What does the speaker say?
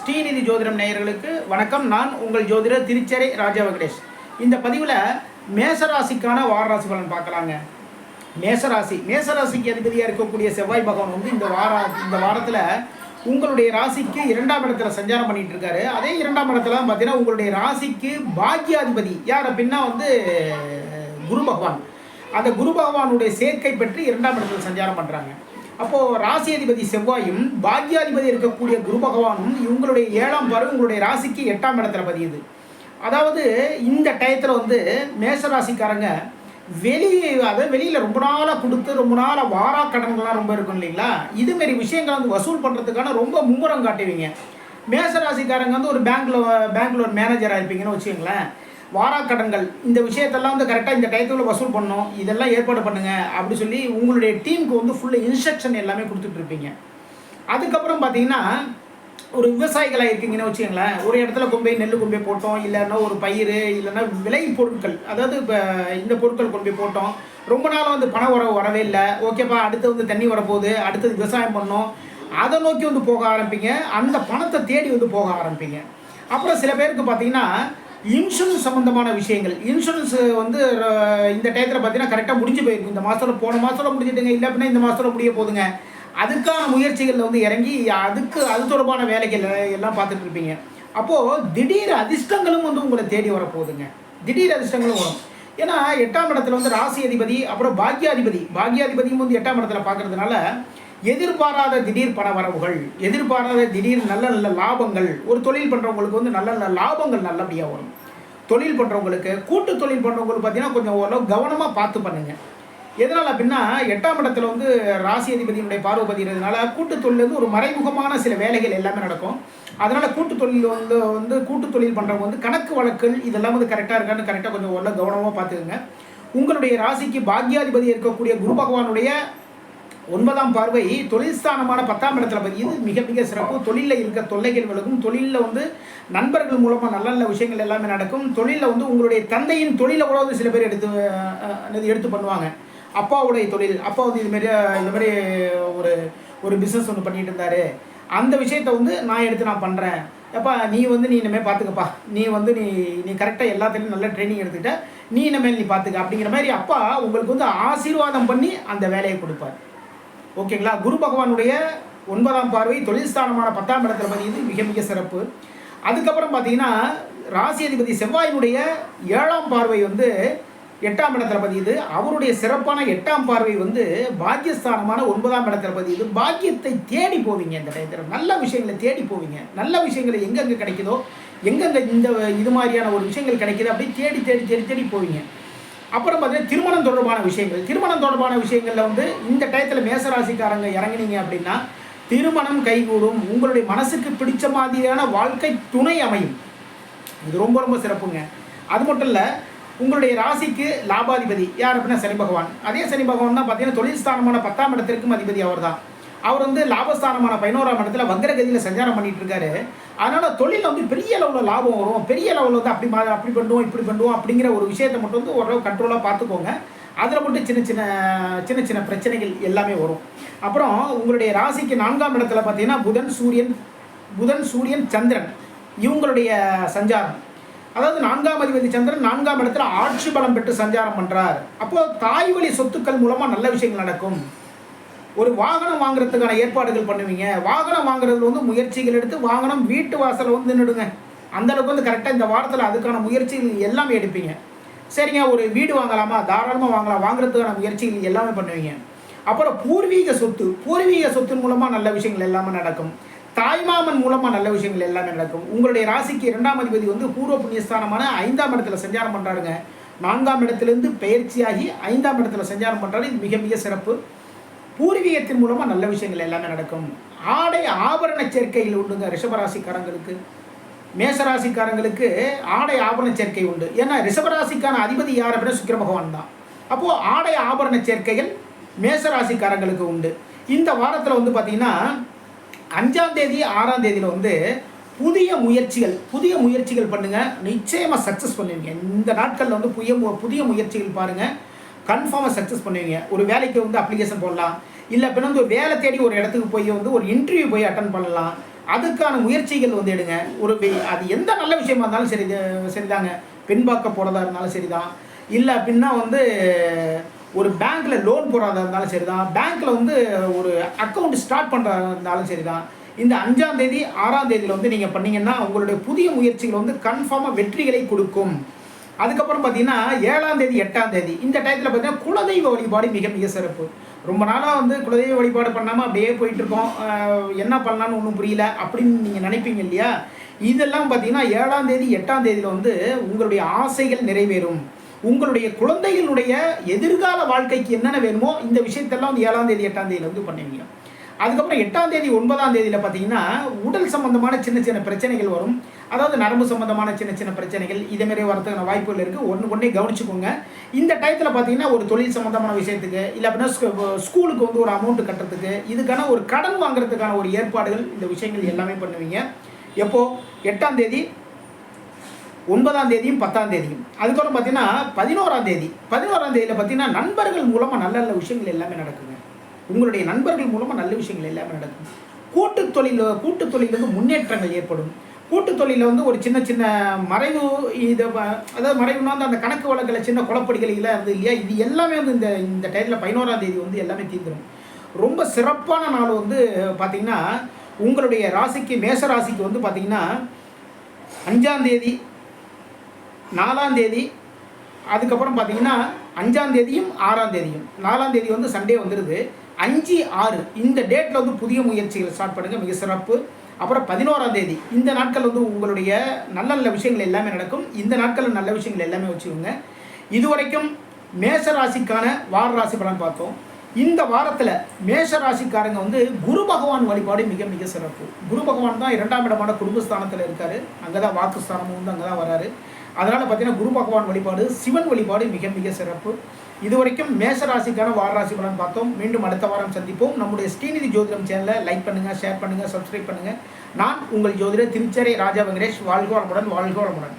ஸ்ரீநிதி ஜோதிடம் நேயர்களுக்கு வணக்கம். நான் உங்கள் ஜோதிடர் திருச்சேரை ராஜா வெங்கடேஷ். இந்த பதிவில் மேசராசிக்கான வாரராசி பலன் பார்க்கலாங்க. மேசராசிக்கு அதிபதியாக இருக்கக்கூடிய செவ்வாய் பகவான் வந்து இந்த வாரத்தில் உங்களுடைய ராசிக்கு 2ஆம் இடத்துல சஞ்சாரம் பண்ணிட்டு இருக்காரு. அதே 2ஆம் இடத்துல பார்த்தீங்கன்னா உங்களுடைய ராசிக்கு பாக்யாதிபதி யார் அப்படின்னா வந்து குரு பகவான். அந்த குரு பகவானுடைய சேர்க்கை பெற்று 2ஆம் இடத்துல சஞ்சாரம் பண்ணுறாங்க. அப்போது ராசி அதிபதி செவ்வாயும் பாக்யாதிபதி இருக்கக்கூடிய குரு பகவானும் இவங்களுடைய 7ஆம் பார்வை உங்களுடைய ராசிக்கு 8ஆம் இடத்துல பதியுது. அதாவது இந்த டயத்தில் வந்து மேசராசிக்காரங்க வெளியில் ரொம்ப நாளாக கொடுத்து ரொம்ப நாளாக வாரா கடன்கள்லாம் ரொம்ப இருக்கும் இல்லைங்களா? இதுமாரி விஷயங்களை வந்து வசூல் பண்ணுறதுக்கான ரொம்ப மும்முரம் காட்டுவீங்க. மேசராசிக்காரங்க வந்து ஒரு பேங்க்கில் ஒரு மேனேஜராக இருப்பீங்கன்னு வச்சுக்கோங்களேன். வாராக்கடன்கள் இந்த விஷயத்தெல்லாம் வந்து கரெக்டாக இந்த டயத்துக்குள்ள வசூல் பண்ணணும், இதெல்லாம் ஏற்பாடு பண்ணுங்கள் அப்படி சொல்லி உங்களுடைய டீமுக்கு வந்து ஃபுல்லாக இன்ஸ்ட்ரக்ஷன் எல்லாமே கொடுத்துட்ருப்பீங்க. அதுக்கப்புறம் பார்த்தீங்கன்னா ஒரு விவசாயிகளாக இருக்கீங்கன்னு வச்சுக்கோங்களேன். ஒரு இடத்துல கொண்டு போய் நெல் கொண்டு போய் போட்டோம், இல்லைன்னா ஒரு பயிர், இல்லைன்னா விளை பொருட்கள், அதாவது இப்போ இந்த பொருட்கள் கொண்டு போய் போட்டோம், ரொம்ப நாளாக வந்து பண வரவே இல்லை, ஓகேப்பா அடுத்து வந்து தண்ணி வரப்போகுது, அடுத்தது விவசாயம் பண்ணோம், அதை நோக்கி வந்து போக ஆரம்பிப்பீங்க. அந்த பணத்தை தேடி வந்து போக ஆரம்பிப்பீங்க. அப்புறம் சில பேருக்கு பார்த்தீங்கன்னா இன்சூரன்ஸ் சம்மந்தமான விஷயங்கள், இன்சூரன்ஸ் வந்து இந்த டயத்தில் பார்த்தீங்கன்னா கரெக்டாக முடிஞ்சு போயிருக்கும். இந்த மாதத்தில் போன மாதத்தில் முடிஞ்சிட்டுங்க, இல்லை அப்படின்னா இந்த மாதத்தில் முடிய போதுங்க. அதுக்கான முயற்சிகளில் வந்து இறங்கி அது தொடர்பான வேலைகள் எல்லாம் பார்த்துட்டு இருப்பீங்க. அப்போது திடீர் அதிர்ஷ்டங்களும் வந்து உங்களை தேடி வரப்போகுதுங்க. திடீர் அதிர்ஷ்டங்களும் வரும். ஏன்னா 8ஆம் இடத்துல வந்து ராசி அதிபதி அப்புறம் பாக்யாதிபதியும் வந்து 8ஆம் இடத்துல பார்க்கறதுனால எதிர்பாராத திடீர் பண வரவுகள், எதிர்பாராத திடீர் நல்ல லாபங்கள், ஒரு தொழில் பண்ணுறவங்களுக்கு வந்து நல்ல லாபங்கள் நல்லபடியாக வரும். தொழில் பண்ணுறவங்களுக்கு, கூட்டு தொழில் பண்ணுறவங்களுக்கு பார்த்தீங்கன்னா கொஞ்சம் ஓரளவு கவனமாக பார்த்து பண்ணுங்கள். எதனால் அப்படின்னா 8ஆம் இடத்துல வந்து ராசி அதிபதியினுடைய பார்வை பதிகிறதுனால கூட்டு தொழில் ஒரு மறைமுகமான சில வேலைகள் எல்லாமே நடக்கும். அதனால் கூட்டு தொழில் கூட்டு தொழில் பண்ணுறவங்க வந்து கணக்கு வழக்குகள் இதெல்லாம் வந்து கரெக்டாக இருக்கான்னு கரெக்டாக கொஞ்சம் ஓரளவு கவனமாக பார்த்துக்குங்க. உங்களுடைய ராசிக்கு பாக்யாதிபதி இருக்கக்கூடிய குரு பகவானுடைய 9ஆம் பார்வை தொழில் ஸ்தானமான 10ஆம் இடத்துல பதியுது. மிக மிக சிறப்பு. தொழிலில் இருக்க தொல்லைகள் விலகும். தொழிலில் வந்து நண்பர்கள் மூலமாக நல்ல நல்ல விஷயங்கள் எல்லாமே நடக்கும். தொழிலில் வந்து உங்களுடைய தந்தையின் தொழிலை கூட வந்து சில பேர் எடுத்து பண்ணுவாங்க. அப்பாவுடைய தொழில், அப்பா வந்து இந்த மாதிரி ஒரு பிஸ்னஸ் ஒன்று பண்ணிட்டு இருந்தார், அந்த விஷயத்தை வந்து நான் பண்ணுறேன், எப்பா நீ இனிமேல் பார்த்துக்கப்பா, நீ கரெக்டாக எல்லாத்துலேயும் நல்ல ட்ரைனிங் எடுத்துக்கிட்ட, நீ இனிமேல் நீ பார்த்துக்க அப்படிங்கிற மாதிரி அப்பா உங்களுக்கு வந்து ஆசீர்வாதம் பண்ணி அந்த வேலையை கொடுப்பார். ஓகேங்களா? குரு பகவானுடைய 9ஆம் பார்வை தொழில் ஸ்தானமான 10ஆம் இடத்துல பதியுது. மிக மிக சிறப்பு. அதுக்கப்புறம் பார்த்தீங்கன்னா ராசி அதிபதி செவ்வாயினுடைய 7ஆம் பார்வை வந்து 8ஆம் இடத்துல பதியுது. அவருடைய சிறப்பான 8ஆம் பார்வை வந்து பாக்கியஸ்தானமான 9ஆம் இடத்துல பதியுது. பாக்கியத்தை தேடி போவீங்க. இந்த டயத்தில் நல்ல விஷயங்களை தேடி போவீங்க. நல்ல விஷயங்களை எங்கெங்கே கிடைக்குதோ, எங்கெங்கே இது மாதிரியான ஒரு விஷயங்கள் கிடைக்குது அப்படி தேடி தேடி தேடி தேடி போவீங்க. அப்புறம் பார்த்தீங்கன்னா திருமணம் தொடர்பான விஷயங்களில் வந்து இந்த டயத்தில் மேசராசிக்காரங்க இறங்கினீங்க அப்படின்னா திருமணம் கைகூடும். உங்களுடைய மனசுக்கு பிடிச்ச மாதிரியான வாழ்க்கை துணை அமையும். இது ரொம்ப ரொம்ப சிறப்புங்க. அது மட்டும் இல்லை, உங்களுடைய ராசிக்கு லாபாதிபதி யார் அப்படின்னா சனி பகவான். அதே சனி பகவான் தான் பார்த்தீங்கன்னா தொழில் ஸ்தானமான 10ஆம் இடத்திற்கும் அதிபதி அவர் தான். அவர் வந்து லாபஸ்தானமான 11ஆம் இடத்துல வக்ரகதியில் சஞ்சாரம் பண்ணிட்டு இருக்காரு. அதனால் தொழிலில் வந்து பெரிய லெவலில் லாபம் வரும். பெரிய லெவலில் வந்து அப்படி பண்ணுவோம் இப்படி பண்ணுவோம் அப்படிங்கிற ஒரு விஷயத்தை மட்டும் வந்து ஓரளவு கண்ட்ரோலாக பார்த்துக்கோங்க. அதில் மட்டும் சின்ன சின்ன பிரச்சனைகள் எல்லாமே வரும். அப்புறம் உங்களுடைய ராசிக்கு 4ஆம் இடத்துல பார்த்தீங்கன்னா புதன் சூரியன் சந்திரன் இவங்களுடைய சஞ்சாரம். அதாவது 4ஆம் அதிபதி சந்திரன் 4ஆம் இடத்துல ஆட்சி பலம் பெற்று சஞ்சாரம் பண்ணுறார். அப்போது தாய் வழி சொத்துக்கள் மூலமாக நல்ல விஷயங்கள் நடக்கும். ஒரு வாகனம் வாங்குறதுக்கான ஏற்பாடுகள் பண்ணுவீங்க. வாகனம் வாங்குறதுல வந்து முயற்சிகள் எடுத்து வாகனம் வீட்டு வாசலை வந்து நின்றுடுங்க. அந்தளவுக்கு வந்து கரெக்டாக இந்த வாரத்தில் அதுக்கான முயற்சிகள் எல்லாமே எடுப்பீங்க. சரிங்க, ஒரு வீடு வாங்கலாமா, தாராளமாக வாங்கலாம், வாங்குறதுக்கான முயற்சிகள் எல்லாமே பண்ணுவீங்க. அப்புறம் பூர்வீக சொத்து மூலமாக நல்ல விஷயங்கள் எல்லாமே நடக்கும். தாய்மாமன் மூலமாக நல்ல விஷயங்கள் எல்லாமே நடக்கும். உங்களுடைய ராசிக்கு 2ஆம் அதிபதி வந்து பூர்வ புண்ணியஸ்தானமான 5ஆம் இடத்துல சஞ்சாரம் பண்ணுறாருங்க. 4ஆம் இடத்துலேருந்து பயிற்சியாகி 5ஆம் இடத்துல சஞ்சாரம் பண்ணுறாரு. இது மிக மிக சிறப்பு. பூர்வீகத்தின் மூலமாக நல்ல விஷயங்கள் எல்லாமே நடக்கும். ஆடை ஆபரண சேர்க்கைகள் உண்டுங்க ரிஷபராசிக்காரங்களுக்கு. மேசராசிக்காரங்களுக்கு ஆடை ஆபரண சேர்க்கை உண்டு. ஏன்னா ரிஷபராசிக்கான அதிபதி யார் அப்படின்னா சுக்கிர பகவான் தான். அப்போது ஆடை ஆபரண சேர்க்கைகள் மேசராசிக்காரங்களுக்கு உண்டு. இந்த வாரத்தில் வந்து பார்த்திங்கன்னா 5ஆம் தேதி 6ஆம் தேதியில் வந்து புதிய முயற்சிகள் பண்ணுங்கள். நிச்சயமாக சக்ஸஸ் பண்ணுவீங்க. இந்த நாட்களில் வந்து புதிய முயற்சிகள் பாருங்கள், கன்ஃபார்மாக சக்ஸஸ் பண்ணுவீங்க. ஒரு வேலைக்கு வந்து அப்ளிகேஷன் போடலாம், இல்லை அப்படின்னா வந்து ஒரு வேலை தேடி ஒரு இடத்துக்கு போய் வந்து ஒரு இன்டர்வியூ போய் அட்டன் பண்ணலாம். அதுக்கான முயற்சிகள் வந்து எடுங்க. அது எந்த நல்ல விஷயமா இருந்தாலும் சரிதாங்க. பெண் பார்க்க போறதா இருந்தாலும் சரிதான். இல்ல அப்படின்னா வந்து ஒரு பேங்க்ல லோன் போடுறதா இருந்தாலும் சரிதான். பேங்க்ல வந்து ஒரு அக்கவுண்ட் ஸ்டார்ட் பண்றதா இருந்தாலும் சரிதான். இந்த 5ஆம் தேதி 6ஆம் தேதியில வந்து நீங்க பண்ணீங்கன்னா உங்களுடைய புதிய முயற்சிகள் வந்து கன்ஃபார்மா வெற்றிகளை கொடுக்கும். அதுக்கப்புறம் பார்த்தீங்கன்னா 7ஆம் தேதி 8ஆம் தேதி இந்த டயத்தில் பார்த்தீங்கன்னா குலதெய்வ வழிபாடு மிக மிக சிறப்பு. ரொம்ப நாளாக வந்து குலதெய்வ வழிபாடு பண்ணாமல் அப்படியே போயிட்டுருக்கோம். என்ன பண்ணலான்னு ஒன்றும் புரியல அப்படின்னு நீங்கள் நினைப்பீங்க இல்லையா? இதெல்லாம் பார்த்தீங்கன்னா 7ஆம் தேதி 8ஆம் தேதியில் வந்து உங்களுடைய ஆசைகள் நிறைவேறும். உங்களுடைய குழந்தைகளுடைய எதிர்கால வாழ்க்கைக்கு என்னென்ன வேணுமோ இந்த விஷயத்தெல்லாம் வந்து 7ஆம் தேதி 8ஆம் தேதியில் வந்து பண்ணுவீங்க. அதுக்கப்புறம் 8ஆம் தேதி 9ஆம் தேதியில் பார்த்தீங்கன்னா உடல் சம்பந்தமான சின்ன சின்ன பிரச்சனைகள் வரும். அதாவது நரம்பு சம்பந்தமான சின்ன சின்ன பிரச்சனைகள் இதேமாரி வரதுக்கான வாய்ப்புகள் இருக்குது. ஒன்றுக்கொண்டே கவனிச்சுக்கோங்க. இந்த டயத்தில் பார்த்தீங்கன்னா ஒரு தொழில் சம்பந்தமான விஷயத்துக்கு இல்லை அப்படின்னா ஸ்கூலுக்கு வந்து ஒரு அமௌண்ட் கட்டுறதுக்கு இதுக்கான ஒரு கடன் வாங்குறதுக்கான ஒரு ஏற்பாடுகள் இந்த விஷயங்கள் எல்லாமே பண்ணுவீங்க. எப்போ 8ஆம் தேதி 9ஆம் தேதியும் 10ஆம் தேதியும். அதுக்கப்புறம் பார்த்தீங்கன்னா 11ஆம் தேதியில் பார்த்தீங்கன்னா நண்பர்கள் மூலமாக நல்ல நல்ல விஷயங்கள் எல்லாமே நடக்குங்க. உங்களுடைய நண்பர்கள் மூலமாக நல்ல விஷயங்கள் எல்லாமே நடக்கும். கூட்டுத் தொழிலிருந்து முன்னேற்றங்கள் ஏற்படும். கூட்டுத் தொழிலில் வந்து ஒரு சின்ன சின்ன மறைவு அதாவது மறைவுனா வந்து அந்த கணக்கு வழக்கில் சின்ன குழப்படிகள் எல்லாம் இருந்தது இல்லையா? இது எல்லாமே வந்து இந்த டயத்தில் 11ஆம் தேதி வந்து எல்லாமே தீர்ந்துடும். ரொம்ப சிறப்பான நாள் வந்து பார்த்தீங்கன்னா உங்களுடைய ராசிக்கு மேஷ ராசிக்கு வந்து பார்த்தீங்கன்னா 5ஆம் தேதி 4ஆம் தேதி அதுக்கப்புறம் பார்த்தீங்கன்னா 5ஆம் தேதியும் 6ஆம் தேதியும் 4ஆம் தேதி வந்து சண்டே வந்துடுது. 5, 6 இந்த டேட்டில் வந்து புதிய முயற்சிகள் ஸ்டார்ட் பண்ணுங்கள், மிக சிறப்பு. அப்புறம் 11ஆம் தேதி இந்த நாட்கள் வந்து உங்களுடைய நல்ல நல்ல விஷயங்கள் எல்லாமே நடக்கும். இந்த நாட்களில் நல்ல விஷயங்கள் எல்லாமே வச்சுக்கோங்க. இதுவரைக்கும் மேஷ ராசிக்கான வார ராசி பலன் பார்த்தோம். இந்த வாரத்தில் மேஷ ராசிக்காரங்க வந்து குரு பகவான் வழிபாடு மிக மிக சிறப்பு. குரு பகவான் தான் 2ஆம் இடமான குடும்பஸ்தானத்தில் இருக்கார். அங்கே தான் வாக்குஸ்தானமும் வந்து அங்கே தான் வராரு. அதனால் பார்த்தீங்கன்னா குரு பகவான் வழிபாடு, சிவன் வழிபாடு மிக மிக சிறப்பு. இதுவரைக்கும் மேஷ ராசிக்கான வார ராசி பலன் பார்த்தோம். மீண்டும் அடுத்த வாரம் சந்திப்போம். நம்முடைய ஸ்ரீநிதி ஜோதிடம் சேனலை லைக் பண்ணுங்கள், ஷேர் பண்ணுங்கள், சப்ஸ்கிரைப் பண்ணுங்கள். நான் உங்கள் ஜோதிடர் திருச்சேரை ராஜா வெங்கடேஷ். வாழ்க வளமுடன், வாழ்க வளமுடன்.